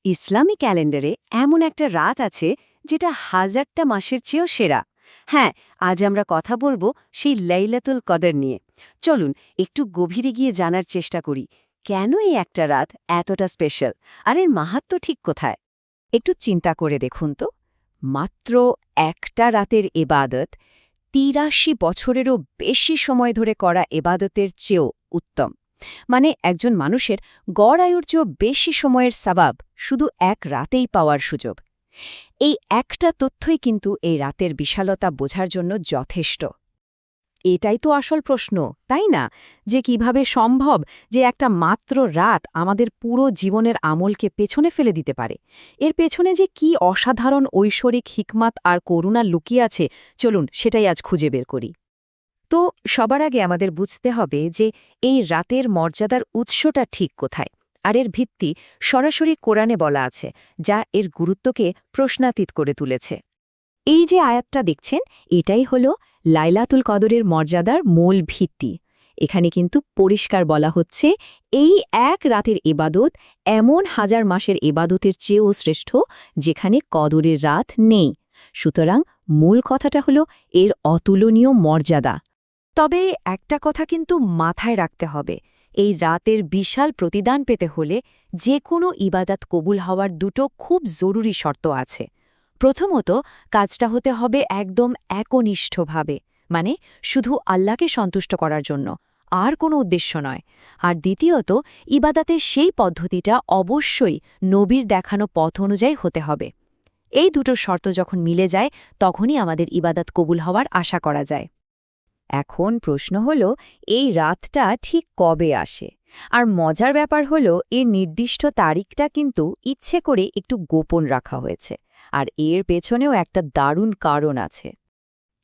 ইসলামী ক্যালেন্ডারে এমন একটা রাত আছে যেটা হাজারটা মাসের চেয়েও সেরা। হ্যাঁ, আজ আমরা কথা বলবো সেই লাইলাতুল কদর নিয়ে। চলুন একটু গভীরে গিয়ে জানার চেষ্টা করি, কেন এই একটা রাত এতটা স্পেশাল, আর এর মাহাত্ম্য ঠিক কোথায়। একটু চিন্তা করে দেখুন তো, মাত্র একটা রাতের এবাদত ৮৩ বছরেরও বেশি সময় ধরে করা এবাদতের চেয়েও উত্তম। মানে একজন মানুষের গড় আয়ুর চেয়েও বেশি সময়ের সাবাব শুধু এক রাতেই পাওয়ার সুযোগ। এই একটা তথ্যই কিন্তু এই রাতের বিশালতা বোঝার জন্য যথেষ্ট। এটাই তো আসল প্রশ্ন, তাই না? যে কিভাবে সম্ভব যে একটা মাত্র রাত আমাদের পুরো জীবনের আমলকে পেছনে ফেলে দিতে পারে। এর পেছনে যে কি অসাধারণ ঐশ্বরিক হিকমাত আর করুণা লুকিয়ে আছে, চলুন সেটাই আজ খুঁজে বের করি। তো সবার আগে আমাদের বুঝতে হবে যে এই রাতের মর্যাদার উৎসটা ঠিক কোথায়, আর এর ভিত্তি সরাসরি কোরআনে বলা আছে, যা এর গুরুত্বকে প্রশ্নাতীত করে তুলেছে। এই যে আয়াতটা দেখছেন, এটাই হল লাইলাতুল কদরের মর্যাদার মূল ভিত্তি। এখানে কিন্তু পরিষ্কার বলা হচ্ছে, এই এক রাতের ইবাদত এমন হাজার মাসের ইবাদতের চেয়েও শ্রেষ্ঠ, যেখানে কদরের রাত নেই। সুতরাং মূল কথাটা হল এর অতুলনীয় মর্যাদা। তবে একটা কথা কিন্তু মাথায় রাখতে হবে, এই রাতের বিশাল প্রতিদান পেতে হলে যে কোনো ইবাদত কবুল হওয়ার দুটো খুব জরুরি শর্ত আছে। প্রথমত, কাজটা হতে হবে একদম একনিষ্ঠভাবে, মানে শুধু আল্লাহকে সন্তুষ্ট করার জন্য, আর কোনো উদ্দেশ্য নয়। আর দ্বিতীয়ত, ইবাদাতের সেই পদ্ধতিটা অবশ্যই নবীর দেখানো পথ অনুযায়ী হতে হবে। এই দুটো শর্ত যখন মিলে যায়, তখনই আমাদের ইবাদত কবুল হওয়ার আশা করা যায়। এখন প্রশ্ন হল, এই রাতটা ঠিক কবে আসে? আর মজার ব্যাপার হল, এর নির্দিষ্ট তারিখটা কিন্তু ইচ্ছে করে একটু গোপন রাখা হয়েছে, আর এর পেছনেও একটা দারুণ কারণ আছে।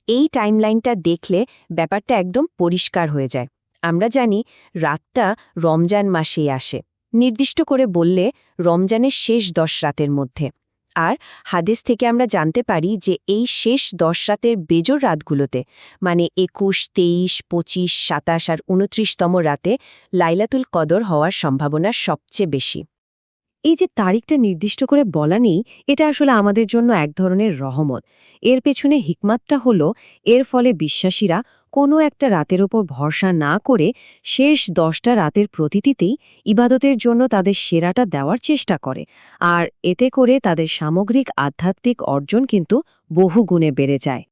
এই টাইমলাইনটা দেখলে ব্যাপারটা একদম পরিষ্কার হয়ে যায়। আমরা জানি রাতটা রমজান মাসেই আসে, নির্দিষ্ট করে বললে রমজানের শেষ ১০ রাতের মধ্যে। আর হাদিস থেকে আমরা জানতে পারি যে এই শেষ ১০ রাতের বেজোর রাতগুলোতে, মানে ২১, ২৩, ২৫, ২৭ আর ২৯তম রাতে লাইলাতুল কদর হওয়ার সম্ভাবনা সবচেয়ে বেশি। এই যে তারিখটা নির্দিষ্ট করে বলা নেই, এটা আসলে আমাদের জন্য এক ধরনের রহমত। এর পেছনে হিকমাতটা হলো, এর ফলে বিশ্বাসীরা কোনো একটা রাতের ওপর ভরসা না করে শেষ ১০টা রাতের প্রতিটিতেই ইবাদতের জন্য তাদের সেরাটা দেওয়ার চেষ্টা করে। আর এতে করে তাদের সামগ্রিক আধ্যাত্মিক অর্জন কিন্তু বহু গুণে বেড়ে যায়।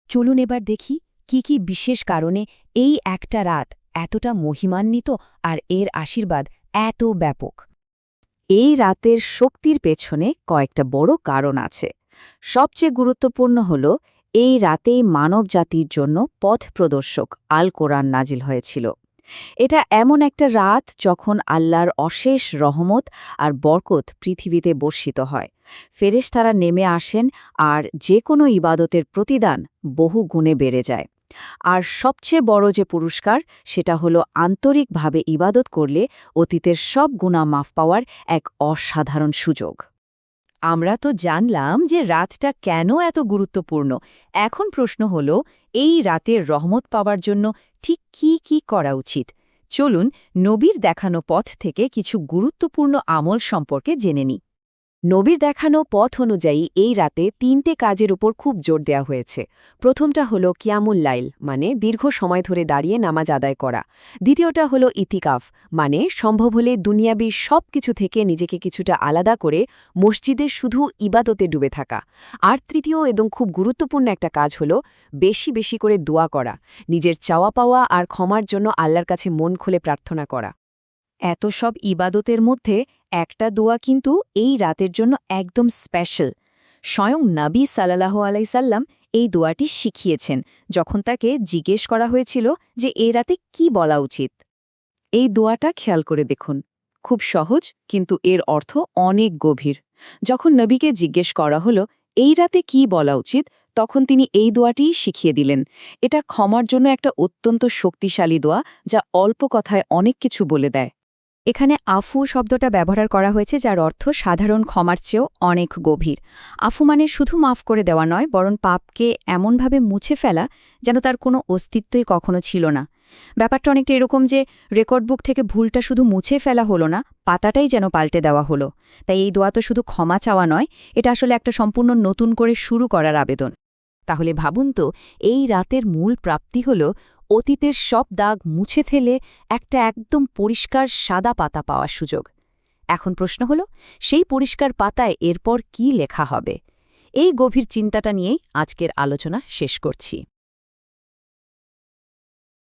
চলুন এবার দেখি কি কি বিশেষ কারণে এই একটা রাত এতটা মহিমান্বিত আর এর আশীর্বাদ এত ব্যাপক। এই রাতের শক্তির পেছনে কয়েকটা বড় কারণ আছে। সবচেয়ে গুরুত্বপূর্ণ হল, এই রাতেই মানবজাতির জন্য পথ প্রদর্শক আল কোরআন নাজিল হয়েছিল। এটা এমন একটা রাত যখন আল্লাহর অশেষ রহমত আর বরকত পৃথিবীতে বর্ষিত হয়। ফেরেশতারা নেমে আসেন, আর যে কোনো ইবাদতের প্রতিদান বহু গুণে বেড়ে যায়। আর সবচেয়ে বড় যে পুরস্কার, সেটা হলো আন্তরিকভাবে ইবাদত করলে অতীতের সব গুনাহ মাফ পাওয়ার এক অসাধারণ সুযোগ। আমরা তো জানলাম যে রাতটা কেন এত গুরুত্বপূর্ণ। এখন প্রশ্ন হলো, এই রাতের রহমত পাওয়ার জন্য ঠিক কি কি করা উচিত। চলুন নবীর দেখানো পথ থেকে কিছু গুরুত্বপূর্ণ আমল সম্পর্কে জেনে নিই। নবীর দেখানো পথ অনুযায়ী এই রাতে ৩টে কাজের উপর খুব জোর দেওয়া হয়েছে। প্রথমটা হলো কিয়ামুল লাইল, মানে দীর্ঘ সময় ধরে দাঁড়িয়ে নামাজ আদায় করা। দ্বিতীয়টা হলো ইতিকাফ, মানে সম্ভব হলে দুনিয়াবী সব কিছু থেকে নিজেকে কিছুটা আলাদা করে মসজিদে শুধু ইবাদতে ডুবে থাকা। আর তৃতীয় এবং খুব গুরুত্বপূর্ণ একটা কাজ হলো বেশি বেশি করে দোয়া করা, নিজের চাওয়া পাওয়া আর ক্ষমার জন্য আল্লাহর কাছে মন খুলে প্রার্থনা করা। এত সব ইবাদতের মধ্যে একটা দোয়া কিন্তু এই রাতের জন্য একদম স্পেশাল। স্বয়ং নবী সাল্লাল্লাহু আলাইহি সাল্লাম এই দোয়াটি শিখিয়েছেন, যখন তাকে জিজ্ঞেস করা হয়েছিল যে এই রাতে কি বলা উচিত। এই দোয়াটা খেয়াল করে দেখুন, খুব সহজ, কিন্তু এর অর্থ অনেক গভীর। যখন নবীকে জিজ্ঞেস করা হলো এই রাতে কি বলা উচিত, তখন তিনি এই দোয়াটিই শিখিয়ে দিলেন। এটা ক্ষমার জন্য একটা অত্যন্ত শক্তিশালী দোয়া, যা অল্প কথায় অনেক কিছু বলে দেয়। এখানে আফু শব্দটা ব্যবহার করা হয়েছে, যার অর্থ সাধারণ ক্ষমার চেয়েও অনেক গভীর। আফু মানে শুধু মাফ করে দেওয়া নয়, বরং পাপকে এমনভাবে মুছে ফেলা যেন তার কোনো অস্তিত্বই কখনো ছিল না। ব্যাপারটা অনেকটা এরকম যে রেকর্ড বুক থেকে ভুলটা শুধু মুছে ফেলা হলো না, পাতাটাই যেন পাল্টে দেওয়া হলো। তাই এই দোয়া তো শুধু ক্ষমা চাওয়া নয়, এটা আসলে একটা সম্পূর্ণ নতুন করে শুরু করার আবেদন। তাহলে ভাবুন তো, এই রাতের মূল প্রাপ্তি হল অতীতের সব দাগ মুছে ফেলে একটা একদম পরিষ্কার সাদা পাতা পাওয়ার সুযোগ। এখন প্রশ্ন হল, সেই পরিষ্কার পাতায় এরপর কি লেখা হবে? এই গভীর চিন্তাটা নিয়েই আজকের আলোচনা শেষ করছি।